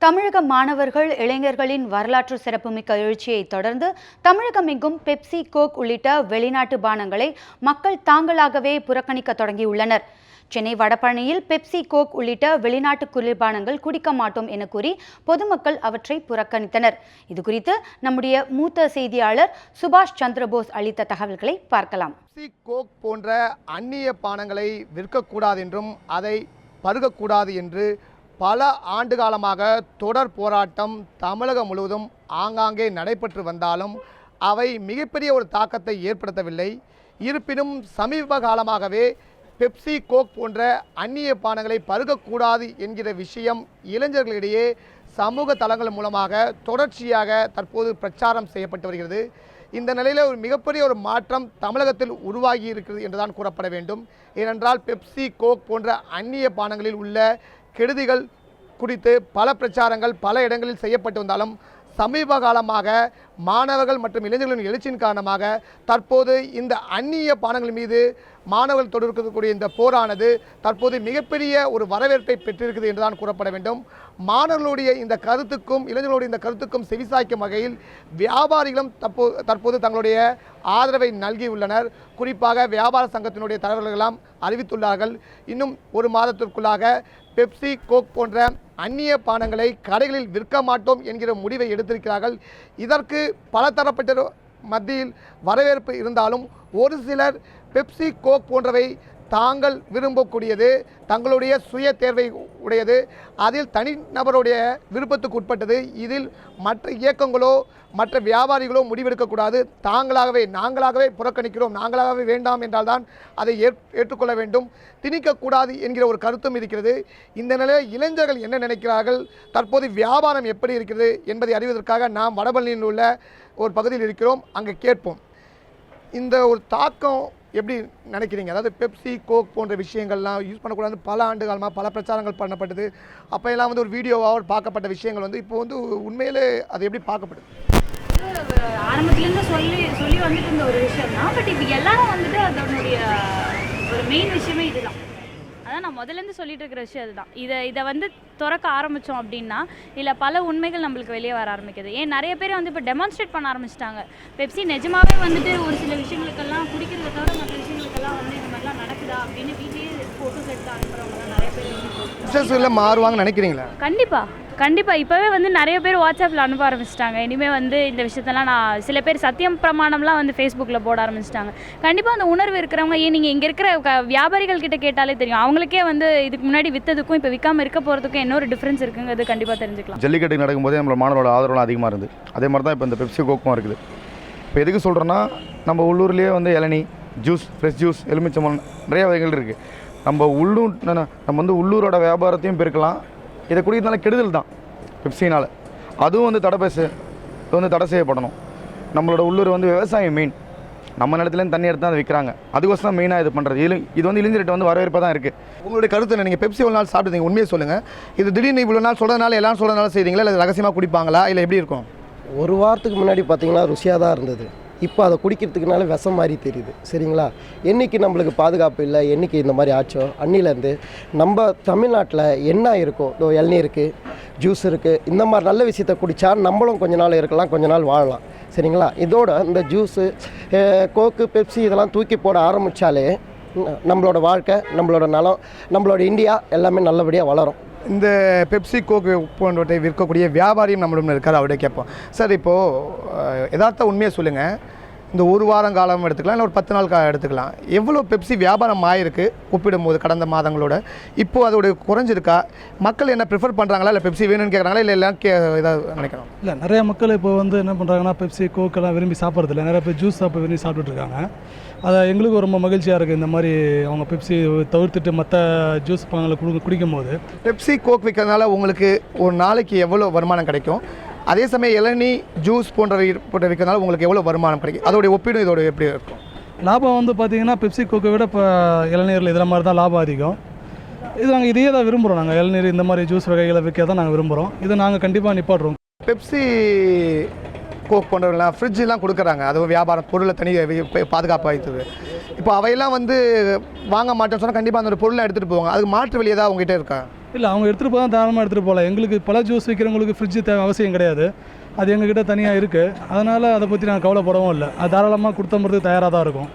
தமிழக மாணவர்கள் இளைஞர்களின் வரலாற்று சிறப்புமிக்க எழுச்சியை தொடர்ந்து தமிழகமெங்கும் பெப்சி, கோக் உள்ளிட்ட வெளிநாட்டு பானங்களை மக்கள் தாங்களாகவே புறக்கணிக்க தொடங்கியுள்ளனர். சென்னை வடபழனியில் பெப்சி, கோக் உள்ளிட்ட வெளிநாட்டு குளிர்பானங்கள் குடிக்க மாட்டோம் என கூறி பொதுமக்கள் அவற்றை புறக்கணித்தனர். இதுகுறித்து நம்முடைய மூத்த செய்தியாளர் சுபாஷ் சந்திரபோஸ் அளித்த தகவல்களை பார்க்கலாம். பெப்சி, கோக் போன்ற அந்நிய பானங்களை விற்கக்கூடாது என்றும் அதை பருகக்கூடாது என்று பல ஆண்டு காலமாக தொடர் போராட்டம் தமிழகம் முழுவதும் ஆங்காங்கே நடைபெற்று வந்தாலும் அவை மிகப்பெரிய ஒரு தாக்கத்தை ஏற்படுத்தவில்லை. இருப்பினும் சமீப காலமாகவே பெப்சி, கோக் போன்ற அந்நிய பானங்களை பருகக்கூடாது என்கிற விஷயம் இளைஞர்களிடையே சமூக தளங்கள் மூலமாக தொடர்ச்சியாக தற்போது பிரச்சாரம் செய்யப்பட்டு வருகிறது. இந்த நிலையில் ஒரு மிகப்பெரிய ஒரு மாற்றம் தமிழகத்தில் உருவாகி இருக்கிறது என்றுதான் கூறப்பட வேண்டும். ஏனென்றால் பெப்சி, கோக் போன்ற அந்நிய பானங்களில் உள்ள கெடுதிகள் குறித்து பல பிரச்சாரங்கள் பல இடங்களில் செய்யப்பட்டு வந்தாலும் சமீப காலமாக மாணவர்கள் மற்றும் இளைஞர்களின் எழுச்சியின் காரணமாக தற்போது இந்த அந்நிய பானங்கள் மீது மாணவர்கள் தொடர்க்கக்கூடிய இந்த போரானது தற்போது மிகப்பெரிய ஒரு வரவேற்பை பெற்றிருக்கிறது என்றுதான் கூறப்பட வேண்டும். மாணவர்களுடைய இந்த கருத்துக்கும் இளைஞர்களுடைய இந்த கருத்துக்கும் செவிசாய்க்கும் வகையில் வியாபாரிகளும் தற்போது தங்களுடைய ஆதரவை நல்கியுள்ளனர். குறிப்பாக வியாபார சங்கத்தினுடைய தலைவர்களெல்லாம் அறிவித்துள்ளார்கள். இன்னும் ஒரு மாதத்திற்குள்ளாக பெப்சி, கோக் போன்ற அந்நிய பானங்களை கடைகளில் விற்க மாட்டோம் என்கிற முடிவை எடுத்திருக்கிறார்கள். இதற்கு பல தரப்பட்ட மத்தியில் வரவேற்பு இருந்தாலும் ஒரு சிலர் பெப்சி, கோக் போன்றவை தாங்கள் விரும்பக்கூடியது, தங்களுடைய சுய தேர்வை உடையது, அதில் தனிநபருடைய விருப்பத்துக்கு உட்பட்டது, இதில் மற்ற இயக்கங்களோ மற்ற வியாபாரிகளோ முடிவெடுக்கக்கூடாது, நாங்களாகவே புறக்கணிக்கிறோம், நாங்களாகவே வேண்டாம் என்றால்தான் அதை ஏற்றுக்கொள்ள வேண்டும், திணிக்கக்கூடாது என்கிற ஒரு கருத்தும் இருக்கிறது. இந்த நிலையில் இளைஞர்கள் என்ன நினைக்கிறார்கள், தற்போது வியாபாரம் எப்படி இருக்கிறது என்பதை அறிவதற்காக நாம் வடபழனியில் உள்ள ஒரு பகுதியில் இருக்கிறோம். அங்கே கேட்போம். இந்த ஒரு தாக்கம் எப்படி நினைக்கிறீங்க? அதாவது பெப்சி, கோக் போன்ற விஷயங்கள்லாம் யூஸ் பண்ணக்கூடாது பல ஆண்டு காலமாக பல பிரச்சாரங்கள் பண்ணப்பட்டது. அப்போ எல்லாம் வந்து ஒரு வீடியோவாக பார்க்கப்பட்ட விஷயங்கள் வந்து இப்போ வந்து உண்மையிலே அது எப்படி பார்க்கப்படுது? ஆரம்பத்துலேருந்து சொல்லி வந்துட்டு இருந்த ஒரு விஷயம் தான். பட் இப்போ எல்லாரும் வந்துட்டு அதனுடைய ஒரு மெயின் விஷயமே இதுதான். அதான் நான் முதலேருந்து சொல்லிட்டு இருக்கிற விஷயம் அதுதான். இதை வந்து திறக்க ஆரம்பித்தோம் அப்படின்னா இல்லை பல உண்மைகள் நம்மளுக்கு வெளியே வர ஆரம்பிக்குது. ஏன் நிறைய பேர் வந்து இப்போ டெமான்ஸ்ட்ரேட் பண்ண ஆரம்பிச்சிட்டாங்க. பெப்சி நிஜமாகவே வந்துட்டு ஒரு சில விஷயங்களுக்கெல்லாம் குடிக்கிறத தவிர மற்ற விஷயங்களுக்கெல்லாம் வந்து இந்த மாதிரிலாம் நடக்குதா அப்படின்னு வீட்லேயே ஃபோட்டோஸ் எடுத்து அனுப்புகிறவங்கலாம் நிறைய பேர் மாறுவாங்கன்னு நினைக்கிறீங்களா? கண்டிப்பாக இப்போவே வந்து நிறைய பேர் வாட்ஸ்அப்பில் அனுப்ப ஆரம்பிச்சிட்டாங்க. இனிமேல் வந்து இந்த விஷயத்தெல்லாம் நான் சில பேர் சத்தியம் பிரமாணம்லாம் வந்து ஃபேஸ்புக்கில் போட ஆரம்பிச்சிட்டாங்க. கண்டிப்பாக அந்த உணர்வு இருக்கிறவங்க நீங்கள் இங்கே இருக்கிற வியாபாரிகள் கிட்ட கேட்டாலே தெரியும். அவங்களுக்கே வந்து இதுக்கு முன்னாடி விற்றதுக்கும் இப்போ விற்காமல் இருக்க போகிறதுக்கும் என்ன ஒரு டிஃப்ரென்ஸ் இருக்குங்கிறது கண்டிப்பாக தெரிஞ்சுக்கலாம். ஜல்லிக்கட்டு நடக்கும்போதே நம்மளோட மாணவரோட ஆதரவு அதிகமாக இருந்து அதே மாதிரி தான் இப்போ இந்த பெப்சி, கோக்கும் இருக்குது. இப்போ எதுக்கு சொல்கிறேன்னா, நம்ம உள்ளூர்லேயே வந்து இளநீ ஜூஸ், ஃப்ரெஷ் ஜூஸ், எலுமிச்சம்பழம் நிறைய வகைகள் இருக்குது. நம்ம வந்து உள்ளூரோட வியாபாரத்தையும் பெருக்கலாம். இதை குடிக்கிறதுனால கெடுதல் தான் பெப்சினால். அதுவும் வந்து தடை செய்யப்படணும். நம்மளோட உள்ளூர் வந்து விவசாயம் மெயின். நம்ம நிலத்துலேருந்து தண்ணி எடுத்து தான் அதை விற்கிறாங்க. அதுக்கோசம் தான் மெயினாக இது பண்ணுறது. இது வந்து இளைஞர்கிட்ட வந்து வரவேற்பாக தான் இருக்குது. உங்களுடைய கருத்து என்ன? நீங்கள் பெப்சி ஒரு நாள் சாப்பிட்டுங்க, உண்மையை சொல்லுங்கள். இது திடீர்னு இவ்வளோ நாள் சொல்கிறதுனால எல்லாம் சொல்கிறதுனால செய்கிறீங்களா, இல்லை ரகசியமாக குடிப்பாங்களா, இல்லை எப்படி இருக்கும்? ஒரு வாரத்துக்கு முன்னாடி பார்த்திங்கன்னா ருசியாக தான் இருந்தது. இப்போ அதை குடிக்கிறதுக்குனால விஷம் மாதிரி தெரியுது. சரிங்களா? என்றைக்கு நம்மளுக்கு பாதுகாப்பு இல்லை, என்றைக்கு இந்த மாதிரி ஆச்சோ அன்னிலேருந்து நம்ம தமிழ்நாட்டில் என்ன இருக்கோ, இளநீ இருக்குது, ஜூஸ் இருக்குது, இந்த மாதிரி நல்ல விஷயத்தை குடித்தா நம்மளும் கொஞ்ச நாள் இருக்கலாம், கொஞ்ச நாள் வாழலாம். சரிங்களா? இதோட இந்த ஜூஸு, கோக்கு, பெப்சி இதெல்லாம் தூக்கி போட ஆரம்பித்தாலே நம்மளோட வாழ்க்கை, நம்மளோட நலம், நம்மளோட இந்தியா எல்லாமே நல்லபடியாக வளரும். இந்த பெப்சி, கோக்கு போன்றவற்றை விற்கக்கூடிய வியாபாரியும் நம்மளும் இருக்கார். அவருடைய கேட்போம். சார், இப்போது யதார்த்த உண்மையை சொல்லுங்கள். இந்த ஒரு வாரம் காலம் எடுத்துக்கலாம், இல்லை ஒரு 10 நாள் எடுத்துக்கலாம். எவ்வளோ பெப்சி வியாபாரம் ஆகிருக்கு ஒப்பிடும்போது கடந்த மாதங்களோட? இப்போது அதோடைய குறைஞ்சிருக்கா? மக்கள் என்ன ப்ரிஃபர் பண்ணுறாங்களா, இல்லை பெப்சி வேணும்னு கேட்குறாங்களா, இல்லை எல்லாம் ஏதாவது நினைக்கிறோம்? இல்லை, நிறைய மக்கள் இப்போ வந்து என்ன பண்ணுறாங்கன்னா, பெப்சி, கோக்கெல்லாம் விரும்பி சாப்பிட்றதில்ல. நிறைய பேர் ஜூஸ் விரும்பி சாப்பிட்டுருக்காங்க. அதை எங்களுக்கு ரொம்ப மகிழ்ச்சியாக இருக்குது. இந்த மாதிரி அவங்க பெப்சி தவிர்த்துட்டு மற்ற ஜூஸ் பழங்களை குடிக்கும் போது. பெப்சி, கோக் விற்கிறதுனால உங்களுக்கு ஒரு நாளைக்கு எவ்வளோ வருமானம் கிடைக்கும்? அதே சமயம் இளநீ, ஜூஸ் போன்ற விற்கிறதுனால உங்களுக்கு எவ்வளோ வருமானம் கிடைக்கும்? அதோடைய ஒப்பீடு இதோட எப்படி இருக்கும்? லாபம் வந்து பார்த்திங்கன்னா பெப்சி, கோக்கை விட இப்போ இளநீரில் இதில் மாதிரி தான் லாபம் அதிகம். நாங்கள் இதையே தான் விரும்புகிறோம். நாங்கள் இளநீர் இந்த மாதிரி ஜூஸ் வகைகளை விற்க தான் நாங்கள் விரும்புகிறோம். இதை நாங்கள் கண்டிப்பாக நிப்பாட்டுறோம். பெப்சி, கோக் போன்றவங்களாம் ஃப்ரிட்ஜெலாம் கொடுக்குறாங்க. அதுவும் வியாபாரம் பொருளை பாதுகாப்பு வைத்தது. இப்போ அவையெல்லாம் வந்து வாங்க மாட்டேன்னு சொன்னால் கண்டிப்பாக அந்த பொருளை எடுத்துகிட்டு போவாங்க. அதுக்கு மாற்று வழி ஏதாவது உங்ககிட்ட இருக்கா? இல்லை அவங்க எடுத்துகிட்டு போக தாராளமாக எடுத்துகிட்டு போகலாம். எங்களுக்கு பல ஜூஸ் விற்கிறவங்களுக்கு ஃப்ரிட்ஜு அவசியம் கிடையாது. அது எங்ககிட்ட தனியாக இருக்குது. அதனால் அதை பற்றி நாங்கள் கவலைப்படவும் இல்லை. அது தாராளமாக கொடுத்தம்பறதுக்கு தயாராக தான் இருக்கும்.